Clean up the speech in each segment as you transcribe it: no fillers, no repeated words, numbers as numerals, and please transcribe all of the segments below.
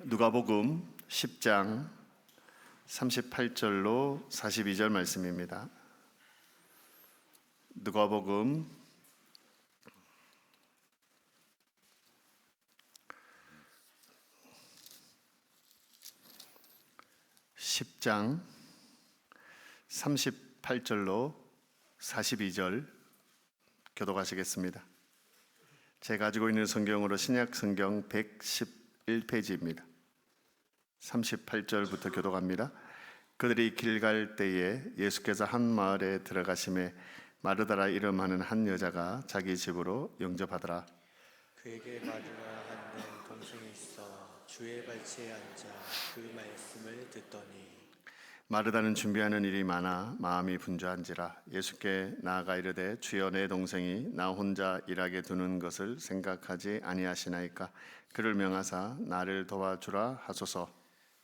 누가복음 10장 38절로 42절 말씀입니다. 누가복음 10장 38절로 42절 교독하시겠습니다. 제가 가지고 있는 성경으로 신약 성경 111페이지입니다. 38절부터 교독합니다. 그들이 길 갈 때에 예수께서 한 마을에 들어가심에 마르다라 이름하는 한 여자가 자기 집으로 영접하더라. 그에게 마르다 하는 동생이 있어 주의 발치에 앉아 그 말씀을 듣더니 마르다는 준비하는 일이 많아 마음이 분주한지라 예수께 나아가 이르되 주여 내 동생이 나 혼자 일하게 두는 것을 생각하지 아니하시나이까. 그를 명하사 나를 도와주라 하소서.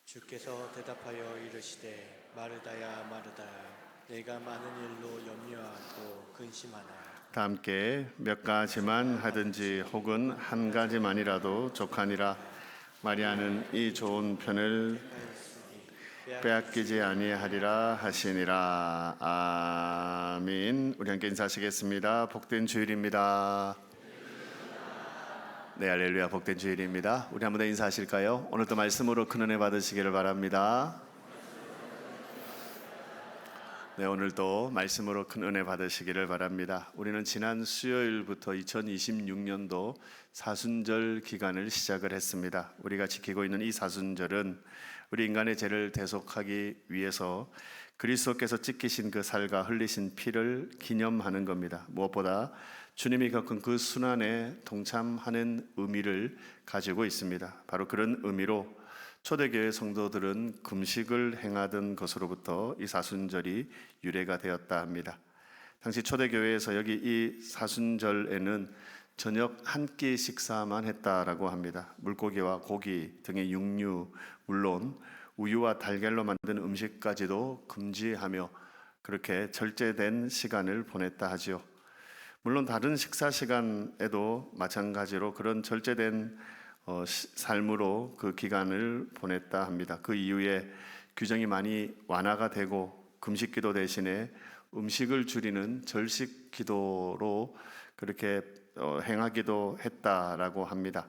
주께서 대답하여 이르시되 마르다야 마르다야 내가 많은 일로 염려하고 근심하나 다 함께 몇 가지만 하든지 혹은 한 가지만이라도 족하니라. 마리아는 이 좋은 편을 빼앗기지 아니하리라 하시니라. 아멘. 우리 함께 인사하시겠습니다. 복된 주일입니다. 네, 할렐루야. 복된 주일입니다. 우리 한번 더 인사하실까요? 오늘도 말씀으로 큰 은혜 받으시기를 바랍니다. 네, 오늘도 말씀으로 큰 은혜 받으시기를 바랍니다. 우리는 지난 수요일부터 2026년도 사순절 기간을 시작을 했습니다. 우리가 지키고 있는 이 사순절은 우리 인간의 죄를 대속하기 위해서 그리스도께서 찢기신 그 살과 흘리신 피를 기념하는 겁니다. 무엇보다 주님이 겪은 그 순환에 동참하는 의미를 가지고 있습니다. 바로 그런 의미로 초대교회 성도들은 금식을 행하던 것으로부터 이 사순절이 유래가 되었다 합니다. 당시 초대교회에서 여기 이 사순절에는 저녁 한 끼 식사만 했다라고 합니다. 물고기와 고기 등의 육류, 물론 우유와 달걀로 만든 음식까지도 금지하며 그렇게 절제된 시간을 보냈다 하지요. 물론 다른 식사 시간에도 마찬가지로 그런 절제된 삶으로 그 기간을 보냈다 합니다. 그 이후에 규정이 많이 완화가 되고 금식기도 대신에 음식을 줄이는 절식기도로 그렇게 행하기도 했다라고 합니다.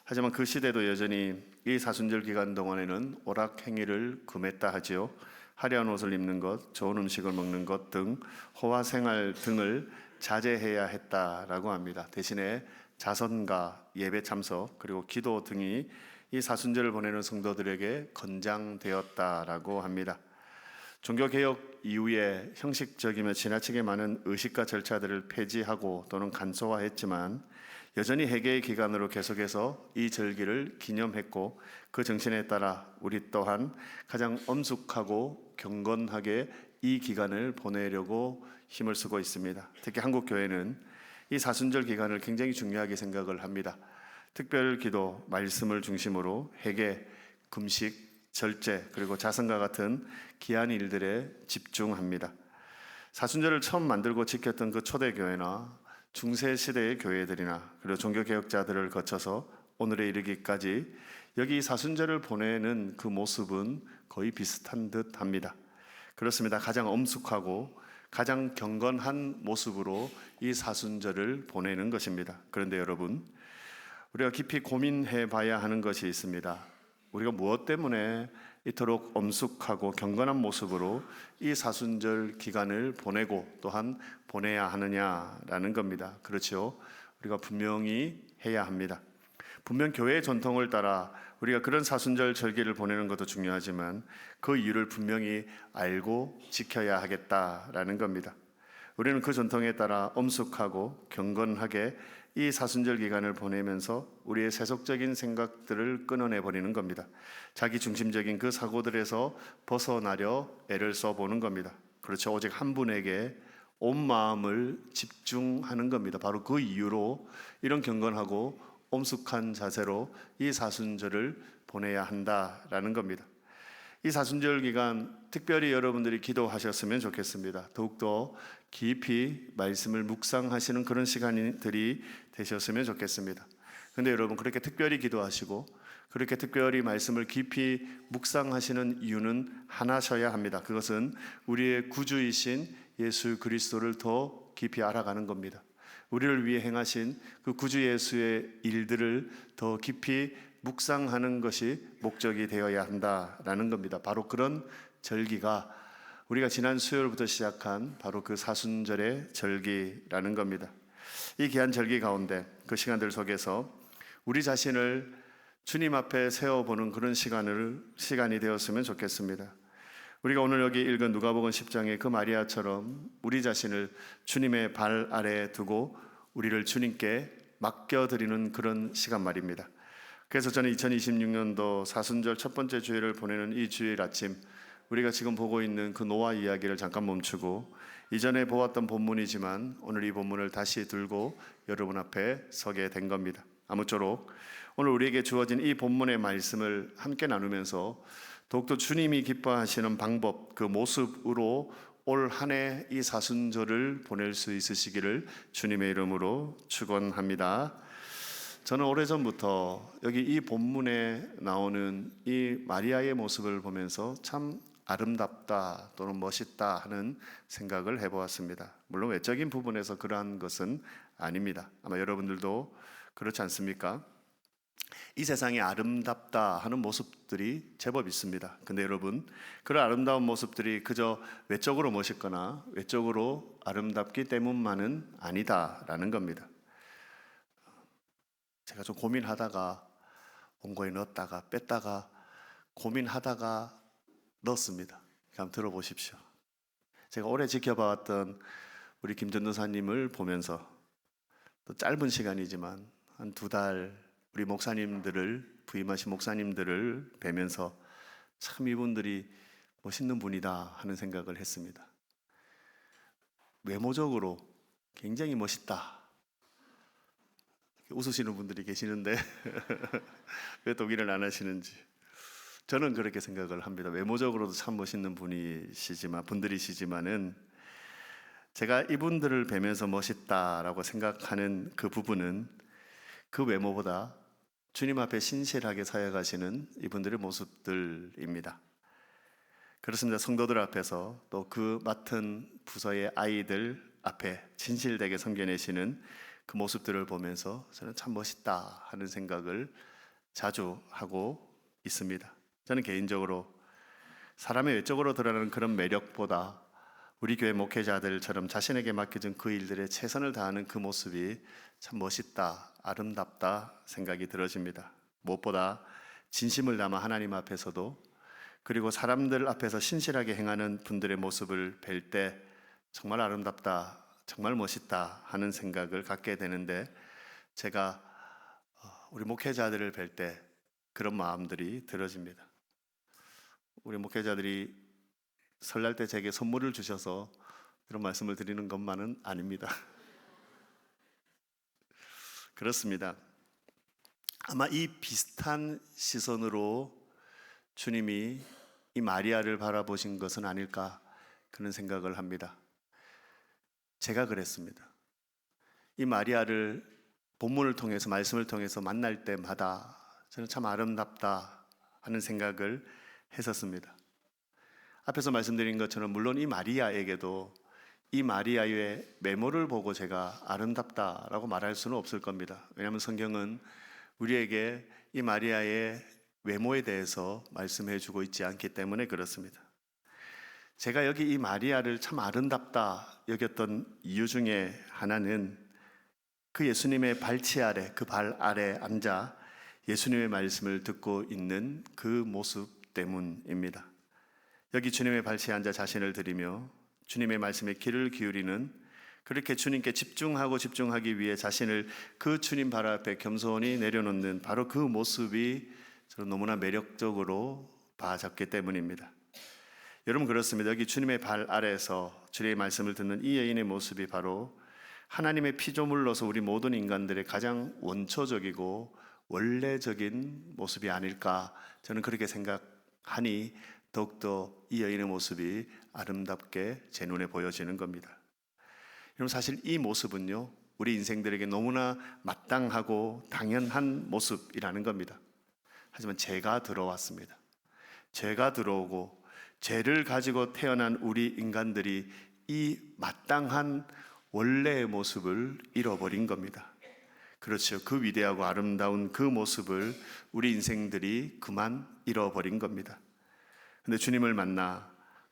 하지만 그 시대도 여전히 이 사순절 기간 동안에는 오락행위를 금했다 하지요. 화려한 옷을 입는 것, 좋은 음식을 먹는 것 등 호화생활 등을 자제해야 했다라고 합니다. 대신에 자선과 예배 참석 그리고 기도 등이 이 사순절을 보내는 성도들에게 권장되었다라고 합니다. 종교개혁 이후에 형식적이며 지나치게 많은 의식과 절차들을 폐지하고 또는 간소화했지만 여전히 회개의 기간으로 계속해서 이 절기를 기념했고 그 정신에 따라 우리 또한 가장 엄숙하고 경건하게 이 기간을 보내려고 힘을 쓰고 있습니다. 특히 한국 교회는 이 사순절 기간을 굉장히 중요하게 생각을 합니다. 특별 기도, 말씀을 중심으로 회개, 금식, 절제 그리고 자선과 같은 귀한 일들에 집중합니다. 사순절을 처음 만들고 지켰던 그 초대교회나 중세시대의 교회들이나 그리고 종교개혁자들을 거쳐서 오늘에 이르기까지 여기 사순절을 보내는 그 모습은 거의 비슷한 듯 합니다. 그렇습니다. 가장 엄숙하고 가장 경건한 모습으로 이 사순절을 보내는 것입니다. 그런데 여러분, 우리가 깊이 고민해 봐야 하는 것이 있습니다. 우리가 무엇 때문에 이토록 엄숙하고 경건한 모습으로 이 사순절 기간을 보내고 또한 보내야 하느냐라는 겁니다. 그렇죠? 우리가 분명히 해야 합니다. 분명 교회의 전통을 따라 우리가 그런 사순절 절기를 보내는 것도 중요하지만 그 이유를 분명히 알고 지켜야 하겠다라는 겁니다. 우리는 그 전통에 따라 엄숙하고 경건하게 이 사순절 기간을 보내면서 우리의 세속적인 생각들을 끊어내 버리는 겁니다. 자기 중심적인 그 사고들에서 벗어나려 애를 써보는 겁니다. 그렇죠. 오직 한 분에게 온 마음을 집중하는 겁니다. 바로 그 이유로 이런 경건하고 엄숙한 자세로 이 사순절을 보내야 한다라는 겁니다. 이 사순절 기간 특별히 여러분들이 기도하셨으면 좋겠습니다. 더욱더 깊이 말씀을 묵상하시는 그런 시간들이 되셨으면 좋겠습니다. 그런데 여러분 그렇게 특별히 기도하시고 그렇게 특별히 말씀을 깊이 묵상하시는 이유는 하나셔야 합니다. 그것은 우리의 구주이신 예수 그리스도를 더 깊이 알아가는 겁니다. 우리를 위해 행하신 그 구주 예수의 일들을 더 깊이 묵상하는 것이 목적이 되어야 한다라는 겁니다. 바로 그런 절기가 우리가 지난 수요일부터 시작한 바로 그 사순절의 절기라는 겁니다. 이 귀한 절기 가운데 그 시간들 속에서 우리 자신을 주님 앞에 세워보는 그런 시간이 되었으면 좋겠습니다. 우리가 오늘 여기 읽은 누가복음 10장의 그 마리아처럼 우리 자신을 주님의 발 아래에 두고 우리를 주님께 맡겨드리는 그런 시간 말입니다. 그래서 저는 2026년도 사순절 첫 번째 주일을 보내는 이 주일 아침, 우리가 지금 보고 있는 그 노아 이야기를 잠깐 멈추고 이전에 보았던 본문이지만 오늘 이 본문을 다시 들고 여러분 앞에 서게 된 겁니다. 아무쪼록 오늘 우리에게 주어진 이 본문의 말씀을 함께 나누면서 더욱더 주님이 기뻐하시는 방법, 그 모습으로 올 한 해 이 사순절을 보낼 수 있으시기를 주님의 이름으로 축원합니다. 저는 오래전부터 여기 이 본문에 나오는 이 마리아의 모습을 보면서 참 아름답다 또는 멋있다 하는 생각을 해보았습니다. 물론 외적인 부분에서 그러한 것은 아닙니다. 아마 여러분들도 그렇지 않습니까? 이 세상에 아름답다 하는 모습들이 제법 있습니다. 근데 여러분, 그런 아름다운 모습들이 그저 외적으로 멋있거나 외적으로 아름답기 때문만은 아니다라는 겁니다. 제가 좀 고민하다가 원고에 넣었다가 뺐다가 고민하다가 넣었습니다. 한번 들어보십시오. 제가 오래 지켜봐왔던 우리 김 전도사님을 보면서 또 짧은 시간이지만 한 2달 우리 목사님들을 부임하신 목사님들을 뵈면서 참 이분들이 멋있는 분이다 하는 생각을 했습니다. 외모적으로 굉장히 멋있다. 웃으시는 분들이 계시는데 왜 동의를 안 하시는지. 저는 그렇게 생각을 합니다. 외모적으로도 참 멋있는 분들이시지만은 제가 이분들을 뵈면서 멋있다라고 생각하는 그 부분은 그 외모보다 주님 앞에 신실하게 사역하시는 이분들의 모습들입니다. 그렇습니다. 성도들 앞에서 또 그 맡은 부서의 아이들 앞에 진실되게 섬겨내시는 그 모습들을 보면서 저는 참 멋있다 하는 생각을 자주 하고 있습니다. 저는 개인적으로 사람의 외적으로 드러나는 그런 매력보다 우리 교회 목회자들처럼 자신에게 맡겨진 그 일들에 최선을 다하는 그 모습이 참 멋있다, 아름답다 생각이 들어집니다. 무엇보다 진심을 담아 하나님 앞에서도 그리고 사람들 앞에서 신실하게 행하는 분들의 모습을 뵐 때 정말 아름답다, 정말 멋있다 하는 생각을 갖게 되는데 제가 우리 목회자들을 뵐 때 그런 마음들이 들어집니다. 우리 목회자들이 설날 때 제게 선물을 주셔서 그런 말씀을 드리는 것만은 아닙니다. 그렇습니다. 아마 이 비슷한 시선으로 주님이 이 마리아를 바라보신 것은 아닐까 그런 생각을 합니다. 제가 그랬습니다. 이 마리아를 본문을 통해서 말씀을 통해서 만날 때마다 저는 참 아름답다 하는 생각을 했었습니다. 앞에서 말씀드린 것처럼 물론 이 마리아에게도 이 마리아의 외모를 보고 제가 아름답다라고 말할 수는 없을 겁니다. 왜냐하면 성경은 우리에게 이 마리아의 외모에 대해서 말씀해 주고 있지 않기 때문에 그렇습니다. 제가 여기 이 마리아를 참 아름답다 여겼던 이유 중에 하나는 그 예수님의 발치 아래, 그 발 아래 앉아 예수님의 말씀을 듣고 있는 그 모습 때문입니다. 여기 주님의 발치에 앉아 자신을 드리며 주님의 말씀에 귀를 기울이는, 그렇게 주님께 집중하기 위해 자신을 그 주님 발 앞에 겸손히 내려놓는 바로 그 모습이 저는 너무나 매력적으로 봐잡기 때문입니다. 여러분 그렇습니다. 여기 주님의 발 아래에서 주님의 말씀을 듣는 이 여인의 모습이 바로 하나님의 피조물로서 우리 모든 인간들의 가장 원초적이고 원래적인 모습이 아닐까, 저는 그렇게 생각하니 더욱더 이 여인의 모습이 아름답게 제 눈에 보여지는 겁니다. 여러분 사실 이 모습은요 우리 인생들에게 너무나 마땅하고 당연한 모습이라는 겁니다. 하지만 죄가 들어왔습니다. 죄가 들어오고 죄를 가지고 태어난 우리 인간들이 이 마땅한 원래의 모습을 잃어버린 겁니다. 그렇죠. 그 위대하고 아름다운 그 모습을 우리 인생들이 그만 잃어버린 겁니다. 근데 주님을 만나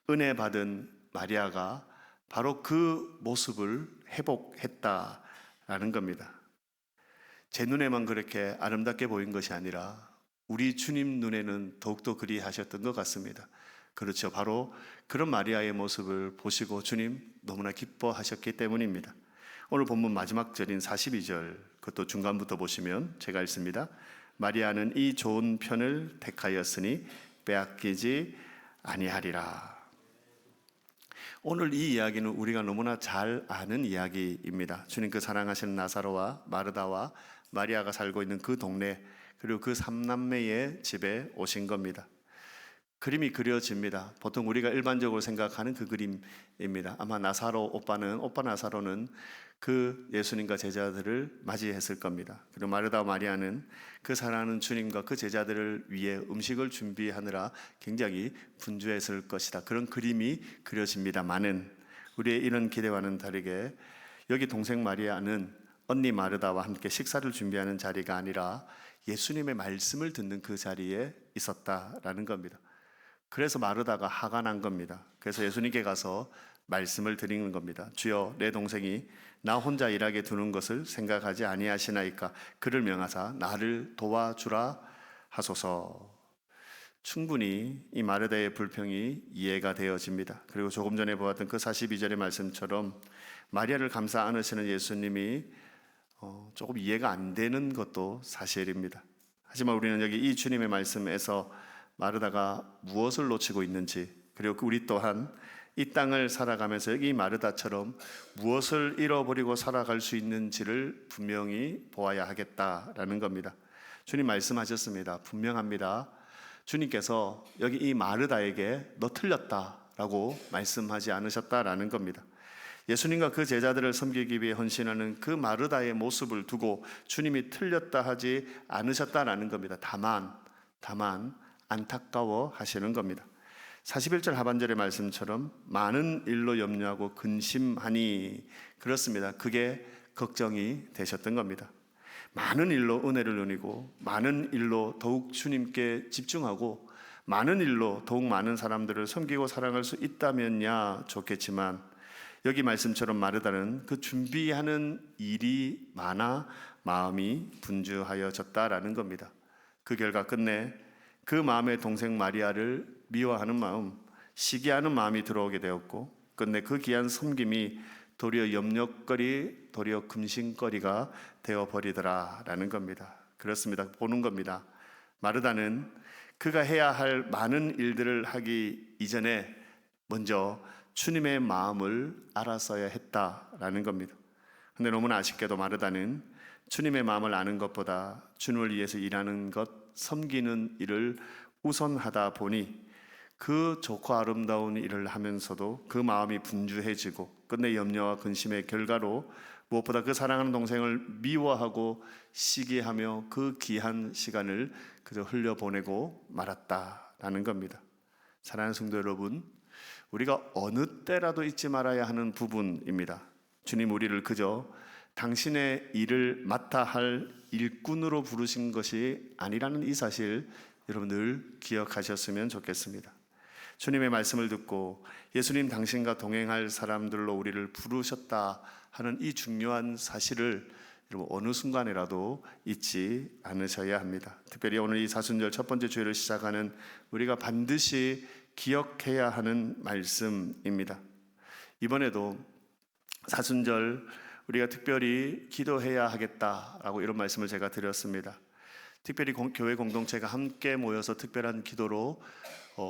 은혜 받은 마리아가 바로 그 모습을 회복했다라는 겁니다. 제 눈에만 그렇게 아름답게 보인 것이 아니라 우리 주님 눈에는 더욱더 그리하셨던 것 같습니다. 그렇죠. 바로 그런 마리아의 모습을 보시고 주님 너무나 기뻐하셨기 때문입니다. 오늘 본문 마지막 절인 42절, 그것도 중간부터 보시면 제가 읽습니다. 마리아는 이 좋은 편을 택하였으니 빼앗기지 아니하리라. 오늘 이 이야기는 우리가 너무나 잘 아는 이야기입니다. 주님 그 사랑하시는 나사로와 마르다와 마리아가 살고 있는 그 동네, 그리고 그 삼남매의 집에 오신 겁니다. 그림이 그려집니다. 보통 우리가 일반적으로 생각하는 그 그림입니다. 아마 오빠 나사로는 그 예수님과 제자들을 맞이했을 겁니다. 그리고 마르다 마리아는 그 사랑하는 주님과 그 제자들을 위해 음식을 준비하느라 굉장히 분주했을 것이다. 그런 그림이 그려집니다만은 우리의 이런 기대와는 다르게 여기 동생 마리아는 언니 마르다와 함께 식사를 준비하는 자리가 아니라 예수님의 말씀을 듣는 그 자리에 있었다라는 겁니다. 그래서 마르다가 화가 난 겁니다. 그래서 예수님께 가서 말씀을 드리는 겁니다. 주여, 내 동생이 나 혼자 일하게 두는 것을 생각하지 아니하시나이까? 그를 명하사 나를 도와주라 하소서. 충분히 이 마르다의 불평이 이해가 되어집니다. 그리고 조금 전에 보았던 그 42절의 말씀처럼 마리아를 감싸 안으시는 예수님이 조금 이해가 안 되는 것도 사실입니다. 하지만 우리는 여기 이 주님의 말씀에서 마르다가 무엇을 놓치고 있는지, 그리고 우리 또한 이 땅을 살아가면서 여기 마르다처럼 무엇을 잃어버리고 살아갈 수 있는지를 분명히 보아야 하겠다라는 겁니다. 주님 말씀하셨습니다. 분명합니다. 주님께서 여기 이 마르다에게 너 틀렸다라고 말씀하지 않으셨다라는 겁니다. 예수님과 그 제자들을 섬기기 위해 헌신하는 그 마르다의 모습을 두고 주님이 틀렸다 하지 않으셨다라는 겁니다. 다만 안타까워 하시는 겁니다. 41절 하반절의 말씀처럼 많은 일로 염려하고 근심하니, 그렇습니다. 그게 걱정이 되셨던 겁니다. 많은 일로 은혜를 누리고 많은 일로 더욱 주님께 집중하고 많은 일로 더욱 많은 사람들을 섬기고 사랑할 수 있다면야 좋겠지만, 여기 말씀처럼 마르다는 그 준비하는 일이 많아 마음이 분주하여졌다라는 겁니다. 그 결과 끝내 그 마음에 동생 마리아를 미워하는 마음, 시기하는 마음이 들어오게 되었고, 끝내 그 귀한 섬김이 도리어 염려거리, 도리어 금신거리가 되어버리더라라는 겁니다. 그렇습니다. 보는 겁니다. 마르다는 그가 해야 할 많은 일들을 하기 이전에 먼저 주님의 마음을 알았어야 했다라는 겁니다. 그런데 너무나 아쉽게도 마르다는 주님의 마음을 아는 것보다 주님을 위해서 일하는 것, 섬기는 일을 우선하다 보니 그 좋고 아름다운 일을 하면서도 그 마음이 분주해지고 끝내 염려와 근심의 결과로 무엇보다 그 사랑하는 동생을 미워하고 시기하며 그 귀한 시간을 그저 흘려보내고 말았다라는 겁니다. 사랑하는 성도 여러분, 우리가 어느 때라도 잊지 말아야 하는 부분입니다. 주님 우리를 그저 당신의 일을 맡아 할 일꾼으로 부르신 것이 아니라는 이 사실 여러분 늘 기억하셨으면 좋겠습니다. 주님의 말씀을 듣고 예수님 당신과 동행할 사람들로 우리를 부르셨다 하는 이 중요한 사실을 여러분 어느 순간이라도 잊지 않으셔야 합니다. 특별히 오늘 이 사순절 첫 번째 주일을 시작하는 우리가 반드시 기억해야 하는 말씀입니다. 이번에도 사순절 우리가 특별히 기도해야 하겠다라고 이런 말씀을 제가 드렸습니다. 특별히 교회 공동체가 함께 모여서 특별한 기도로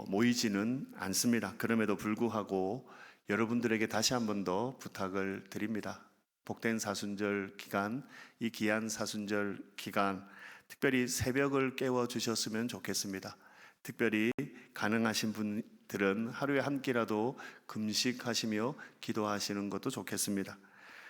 모이지는 않습니다. 그럼에도 불구하고 여러분들에게 다시 한 번 더 부탁을 드립니다. 복된 사순절 기간, 이 귀한 사순절 기간 특별히 새벽을 깨워주셨으면 좋겠습니다. 특별히 가능하신 분들은 하루에 한 끼라도 금식하시며 기도하시는 것도 좋겠습니다.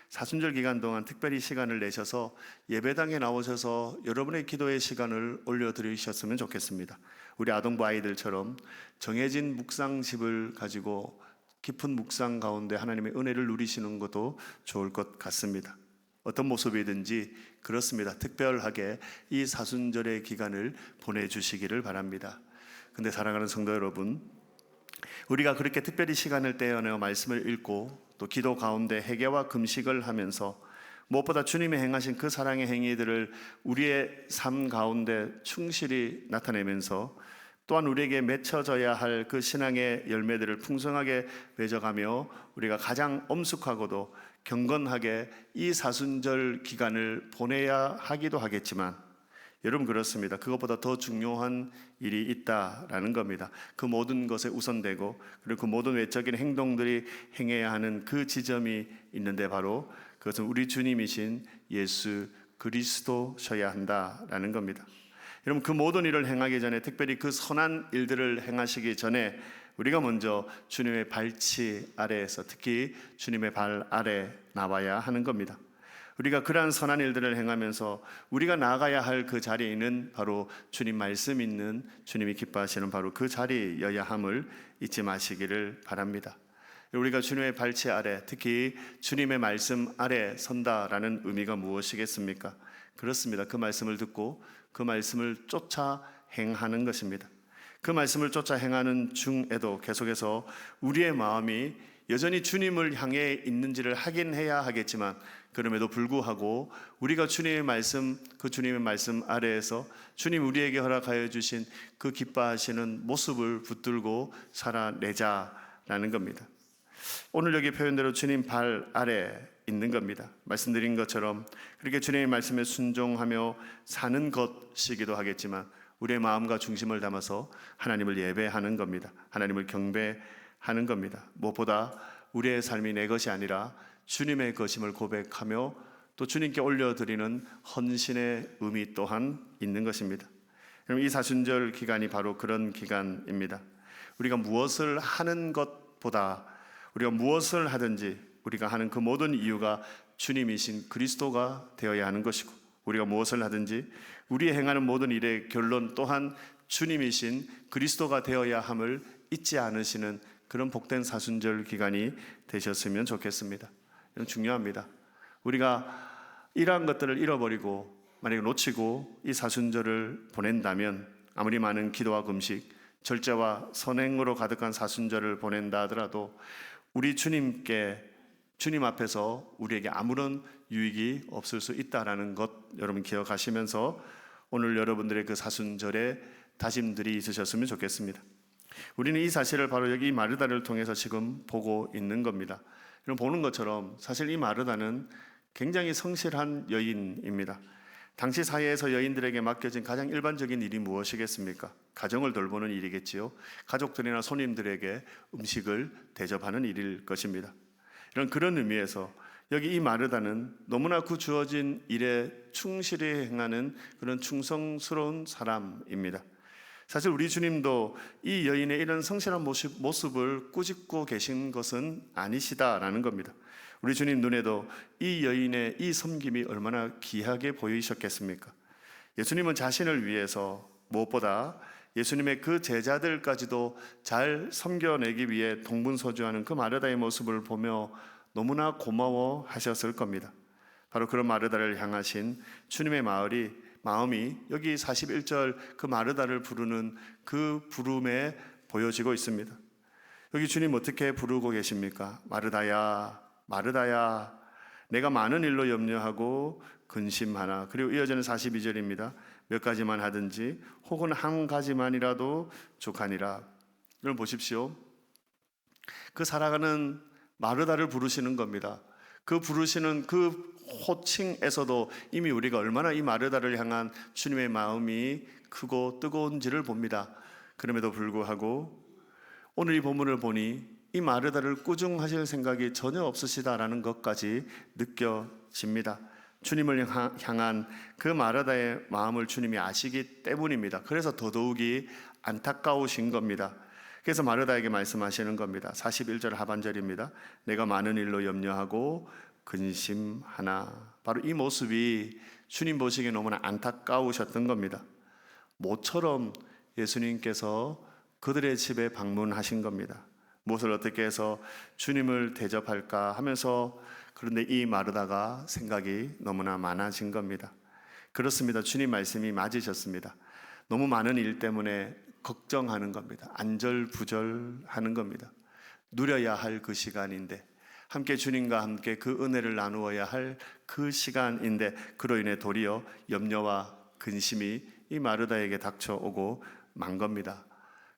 사순절 기간 동안 특별히 시간을 내셔서 예배당에 나오셔서 여러분의 기도의 시간을 올려드리셨으면 좋겠습니다. 우리 아동부 아이들처럼 정해진 묵상집을 가지고 깊은 묵상 가운데 하나님의 은혜를 누리시는 것도 좋을 것 같습니다. 어떤 모습이든지 그렇습니다. 특별하게 이 사순절의 기간을 보내주시기를 바랍니다. 근데 사랑하는 성도 여러분, 우리가 그렇게 특별히 시간을 떼어내어 말씀을 읽고 또 기도 가운데 회개와 금식을 하면서 무엇보다 주님이 행하신 그 사랑의 행위들을 우리의 삶 가운데 충실히 나타내면서 또한 우리에게 맺혀져야 할 그 신앙의 열매들을 풍성하게 맺어가며 우리가 가장 엄숙하고도 경건하게 이 사순절 기간을 보내야 하기도 하겠지만, 여러분 그렇습니다. 그것보다 더 중요한 일이 있다라는 겁니다. 그 모든 것에 우선되고 그리고 그 모든 외적인 행동들이 행해야 하는 그 지점이 있는데 바로 그것은 우리 주님이신 예수 그리스도셔야 한다라는 겁니다. 여러분 그 모든 일을 행하기 전에, 특별히 그 선한 일들을 행하시기 전에 우리가 먼저 주님의 발치 아래에서, 특히 주님의 발 아래 나와야 하는 겁니다. 우리가 그러한 선한 일들을 행하면서 우리가 나아가야 할 그 자리에는 바로 주님 말씀 있는, 주님이 기뻐하시는 바로 그 자리여야 함을 잊지 마시기를 바랍니다. 우리가 주님의 발치 아래, 특히 주님의 말씀 아래 선다라는 의미가 무엇이겠습니까? 그렇습니다. 그 말씀을 듣고 그 말씀을 쫓아 행하는 것입니다. 그 말씀을 쫓아 행하는 중에도 계속해서 우리의 마음이 여전히 주님을 향해 있는지를 확인해야 하겠지만, 그럼에도 불구하고 우리가 주님의 말씀, 그 주님의 말씀 아래에서 주님 우리에게 허락하여 주신 그 기뻐하시는 모습을 붙들고 살아내자라는 겁니다. 오늘 여기 표현대로 주님 발 아래 있는 겁니다. 말씀드린 것처럼 그렇게 주님의 말씀에 순종하며 사는 것이기도 하겠지만, 우리의 마음과 중심을 담아서 하나님을 예배하는 겁니다. 하나님을 경배하는 겁니다. 무엇보다 우리의 삶이 내 것이 아니라 주님의 것임을 고백하며 또 주님께 올려드리는 헌신의 의미 또한 있는 것입니다. 이 사순절 기간이 바로 그런 기간입니다. 우리가 무엇을 하는 것보다 우리가 무엇을 하든지 우리가 하는 그 모든 이유가 주님이신 그리스도가 되어야 하는 것이고, 우리가 무엇을 하든지 우리 행하는 모든 일의 결론 또한 주님이신 그리스도가 되어야 함을 잊지 않으시는 그런 복된 사순절 기간이 되셨으면 좋겠습니다. 이건 중요합니다. 우리가 이러한 것들을 잃어버리고 만약에 놓치고 이 사순절을 보낸다면, 아무리 많은 기도와 금식, 절제와 선행으로 가득한 사순절을 보낸다 하더라도 우리 주님 앞에서 우리에게 아무런 유익이 없을 수 있다라는 것 여러분 기억하시면서 오늘 여러분들의 그 사순절에 다짐들이 있으셨으면 좋겠습니다. 우리는 이 사실을 바로 여기 마르다를 통해서 지금 보고 있는 겁니다. 여러분 보는 것처럼 사실 이 마르다는 굉장히 성실한 여인입니다. 당시 사회에서 여인들에게 맡겨진 가장 일반적인 일이 무엇이겠습니까? 가정을 돌보는 일이겠지요. 가족들이나 손님들에게 음식을 대접하는 일일 것입니다. 그런 의미에서 여기 이 마르다는 너무나 그 주어진 일에 충실히 행하는 그런 충성스러운 사람입니다. 사실 우리 주님도 이 여인의 이런 성실한 모습을 꾸짖고 계신 것은 아니시다라는 겁니다. 우리 주님 눈에도 이 여인의 이 섬김이 얼마나 귀하게 보이셨겠습니까? 예수님은 자신을 위해서 무엇보다 예수님의 그 제자들까지도 잘 섬겨내기 위해 동분서주하는 그 마르다의 모습을 보며 너무나 고마워하셨을 겁니다. 바로 그런 마르다를 향하신 주님의 마음이 여기 41절 그 마르다를 부르는 그 부름에 보여지고 있습니다. 여기 주님 어떻게 부르고 계십니까? 마르다야, 마르다야, 내가 많은 일로 염려하고 근심하나. 그리고 이어지는 42절입니다. 몇 가지만 하든지 혹은 한 가지만이라도 족하니라. 여러분 보십시오. 그 살아가는 마르다를 부르시는 겁니다. 그 부르시는 그 호칭에서도 이미 우리가 얼마나 이 마르다를 향한 주님의 마음이 크고 뜨거운지를 봅니다. 그럼에도 불구하고 오늘 이 본문을 보니 이 마르다를 꾸중하실 생각이 전혀 없으시다라는 것까지 느껴집니다. 주님을 향한 그 마르다의 마음을 주님이 아시기 때문입니다. 그래서 더더욱이 안타까우신 겁니다. 그래서 마르다에게 말씀하시는 겁니다. 41절 하반절입니다. 내가 많은 일로 염려하고 근심하나. 바로 이 모습이 주님 보시기에 너무나 안타까우셨던 겁니다. 모처럼 예수님께서 그들의 집에 방문하신 겁니다. 무엇을 어떻게 해서 주님을 대접할까 하면서, 그런데 이 마르다가 생각이 너무나 많아진 겁니다. 그렇습니다. 주님 말씀이 맞으셨습니다. 너무 많은 일 때문에 걱정하는 겁니다. 안절부절하는 겁니다. 누려야 할 그 시간인데, 함께 주님과 함께 그 은혜를 나누어야 할 그 시간인데, 그로 인해 도리어 염려와 근심이 이 마르다에게 닥쳐오고 만 겁니다.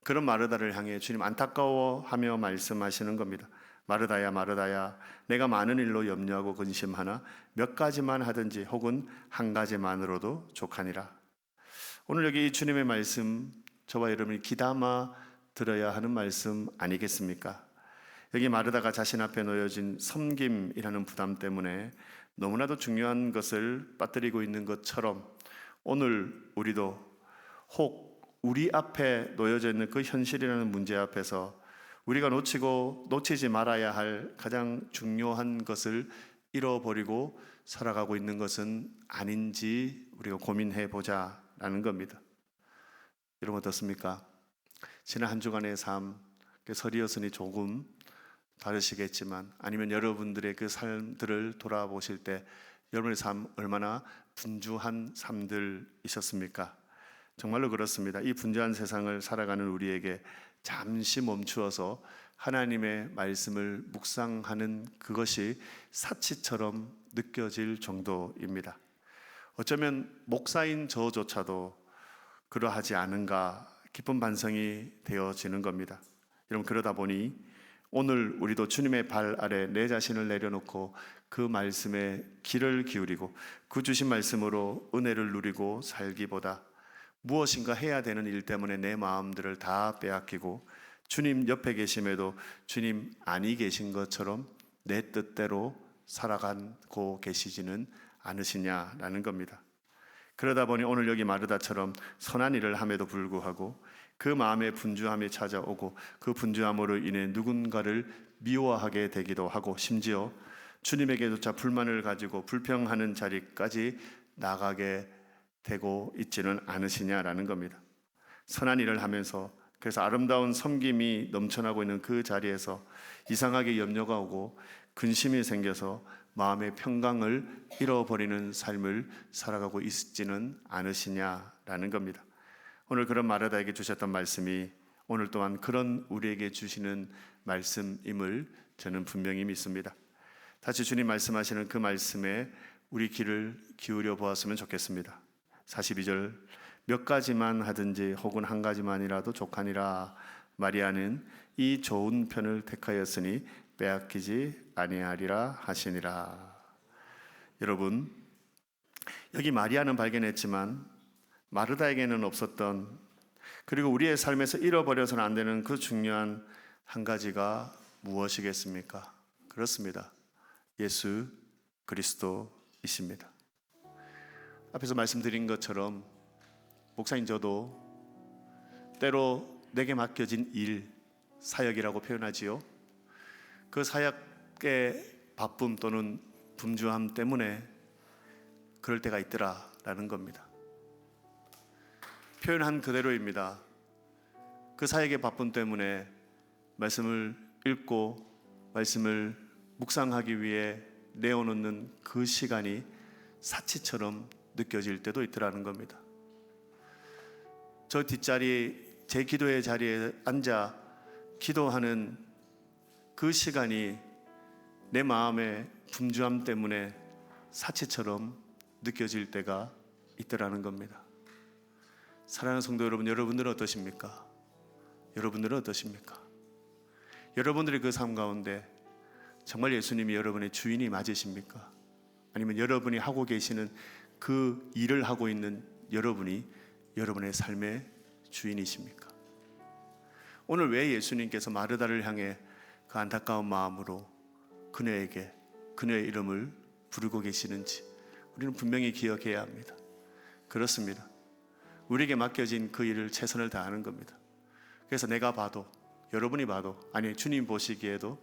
그런 마르다를 향해 주님 안타까워하며 말씀하시는 겁니다. 마르다야, 마르다야, 내가 많은 일로 염려하고 근심하나 몇 가지만 하든지 혹은 한 가지만으로도 족하니라. 오늘 여기 주님의 말씀, 저와 여러분이 귀담아 들어야 하는 말씀 아니겠습니까? 여기 마르다가 자신 앞에 놓여진 섬김이라는 부담 때문에 너무나도 중요한 것을 빠뜨리고 있는 것처럼, 오늘 우리도 혹 우리 앞에 놓여져 있는 그 현실이라는 문제 앞에서 우리가 놓치지 말아야 할 가장 중요한 것을 잃어버리고 살아가고 있는 것은 아닌지 우리가 고민해 보자라는 겁니다. 여러분 어떻습니까? 지난 한 주간의 삶, 서리어서니 조금 다르시겠지만, 아니면 여러분들의 그 삶들을 돌아보실 때 여러분의 삶 얼마나 분주한 삶들이셨습니까? 정말로 그렇습니다. 이 분주한 세상을 살아가는 우리에게 잠시 멈추어서 하나님의 말씀을 묵상하는 그것이 사치처럼 느껴질 정도입니다. 어쩌면 목사인 저조차도 그러하지 않은가 깊은 반성이 되어지는 겁니다. 여러분, 그러다 보니 오늘 우리도 주님의 발 아래 내 자신을 내려놓고 그 말씀에 귀를 기울이고 그 주신 말씀으로 은혜를 누리고 살기보다, 무엇인가 해야 되는 일 때문에 내 마음들을 다 빼앗기고 주님 옆에 계심에도 주님 아니 계신 것처럼 내 뜻대로 살아가고 계시지는 않으시냐라는 겁니다. 그러다 보니 오늘 여기 마르다처럼 선한 일을 함에도 불구하고 그 마음의 분주함이 찾아오고, 그 분주함으로 인해 누군가를 미워하게 되기도 하고, 심지어 주님에게조차 불만을 가지고 불평하는 자리까지 나가게 되고 있지는 않으시냐라는 겁니다. 선한 일을 하면서, 그래서 아름다운 섬김이 넘쳐나고 있는 그 자리에서 이상하게 염려가 오고 근심이 생겨서 마음의 평강을 잃어버리는 삶을 살아가고 있지는 않으시냐라는 겁니다. 오늘 그런 마르다에게 주셨던 말씀이 오늘 또한 그런 우리에게 주시는 말씀임을 저는 분명히 믿습니다. 다시 주님 말씀하시는 그 말씀에 우리 귀를 기울여 보았으면 좋겠습니다. 42절, 몇 가지만 하든지 혹은 한 가지만이라도 족하니라. 마리아는 이 좋은 편을 택하였으니 빼앗기지 아니하리라 하시니라. 여러분, 여기 마리아는 발견했지만 마르다에게는 없었던, 그리고 우리의 삶에서 잃어버려서는 안 되는 그 중요한 한 가지가 무엇이겠습니까? 그렇습니다. 예수 그리스도이십니다. 앞에서 말씀드린 것처럼 목사인 저도 때로 내게 맡겨진 일, 사역이라고 표현하지요. 그 사역의 바쁨 또는 분주함 때문에 그럴 때가 있더라라는 겁니다. 표현한 그대로입니다. 그 사역의 바쁨 때문에 말씀을 읽고 말씀을 묵상하기 위해 내어놓는 그 시간이 사치처럼 느껴질 때도 있더라는 겁니다. 저 뒷자리, 제 기도의 자리에 앉아 기도하는 그 시간이 내 마음의 분주함 때문에 사치처럼 느껴질 때가 있더라는 겁니다. 사랑하는 성도 여러분, 여러분들은 어떠십니까? 여러분들은 어떠십니까? 여러분들의 그 삶 가운데 정말 예수님이 여러분의 주인이 맞으십니까? 아니면 여러분이 하고 계시는 그 일을 하고 있는 여러분이 여러분의 삶의 주인이십니까? 오늘 왜 예수님께서 마르다를 향해 그 안타까운 마음으로 그녀에게 그녀의 이름을 부르고 계시는지 우리는 분명히 기억해야 합니다. 그렇습니다. 우리에게 맡겨진 그 일을 최선을 다하는 겁니다. 그래서 내가 봐도, 여러분이 봐도, 아니 주님 보시기에도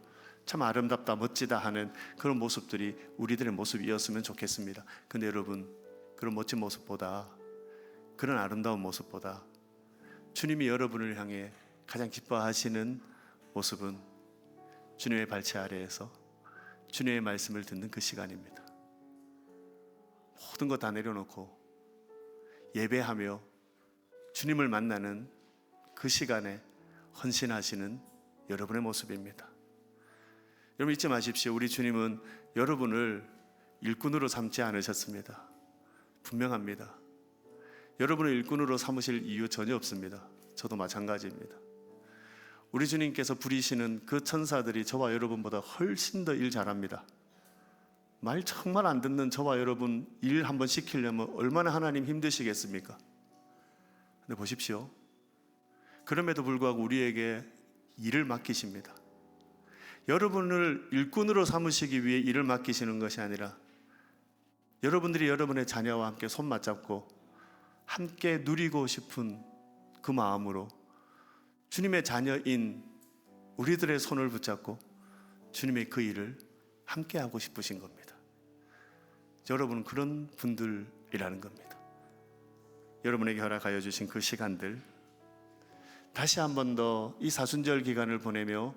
참 아름답다, 멋지다 하는 그런 모습들이 우리들의 모습이었으면 좋겠습니다. 근데 여러분, 그런 멋진 모습보다, 그런 아름다운 모습보다 주님이 여러분을 향해 가장 기뻐하시는 모습은 주님의 발치 아래에서 주님의 말씀을 듣는 그 시간입니다. 모든 것 다 내려놓고 예배하며 주님을 만나는 그 시간에 헌신하시는 여러분의 모습입니다. 여러분 잊지 마십시오. 우리 주님은 여러분을 일꾼으로 삼지 않으셨습니다. 분명합니다. 여러분을 일꾼으로 삼으실 이유 전혀 없습니다. 저도 마찬가지입니다. 우리 주님께서 부리시는 그 천사들이 저와 여러분보다 훨씬 더 일 잘합니다. 말 정말 안 듣는 저와 여러분 일 한번 시키려면 얼마나 하나님 힘드시겠습니까? 근데 보십시오. 그럼에도 불구하고 우리에게 일을 맡기십니다. 여러분을 일꾼으로 삼으시기 위해 일을 맡기시는 것이 아니라 여러분들이 여러분의 자녀와 함께 손 맞잡고 함께 누리고 싶은 그 마음으로 주님의 자녀인 우리들의 손을 붙잡고 주님의 그 일을 함께 하고 싶으신 겁니다. 여러분은 그런 분들이라는 겁니다. 여러분에게 허락하여 주신 그 시간들 다시 한 번 더 이 사순절 기간을 보내며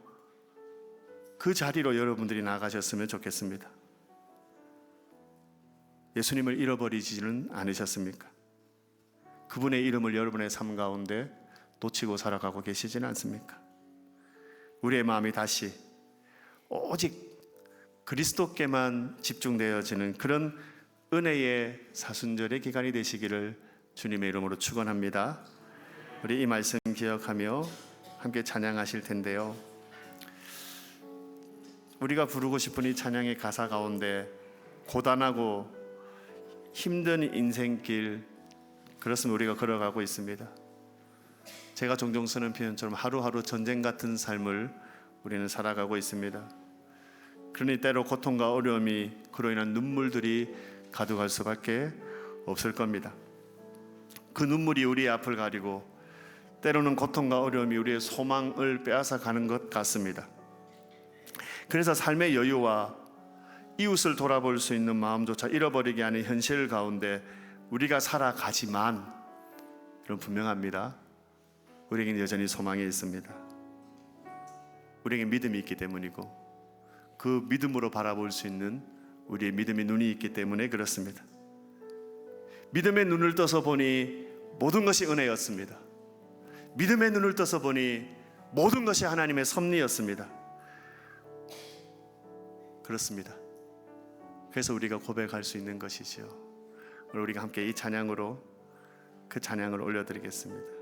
그 자리로 여러분들이 나가셨으면 좋겠습니다. 예수님을 잃어버리지는 않으셨습니까? 그분의 이름을 여러분의 삶 가운데 놓치고 살아가고 계시지는 않습니까? 우리의 마음이 다시 오직 그리스도께만 집중되어지는 그런 은혜의 사순절의 기간이 되시기를 주님의 이름으로 축원합니다. 우리 이 말씀 기억하며 함께 찬양하실 텐데요. 우리가 부르고 싶은 이 찬양의 가사 가운데 고단하고 힘든 인생길, 그렇습니다. 우리가 걸어가고 있습니다. 제가 종종 쓰는 표현처럼 하루하루 전쟁 같은 삶을 우리는 살아가고 있습니다. 그러니 때로 고통과 어려움이 그로 인한 눈물들이 가득할 수밖에 없을 겁니다. 그 눈물이 우리의 앞을 가리고 때로는 고통과 어려움이 우리의 소망을 빼앗아 가는 것 같습니다. 그래서 삶의 여유와 이웃을 돌아볼 수 있는 마음조차 잃어버리게 하는 현실 가운데 우리가 살아가지만 여러분 분명합니다. 우리에게는 여전히 소망이 있습니다. 우리에게 믿음이 있기 때문이고 그 믿음으로 바라볼 수 있는 우리의 믿음의 눈이 있기 때문에 그렇습니다. 믿음의 눈을 떠서 보니 모든 것이 은혜였습니다. 믿음의 눈을 떠서 보니 모든 것이 하나님의 섭리였습니다. 그렇습니다. 그래서 우리가 고백할 수 있는 것이지요. 오늘 우리가 함께 이 찬양으로 그 찬양을 올려드리겠습니다.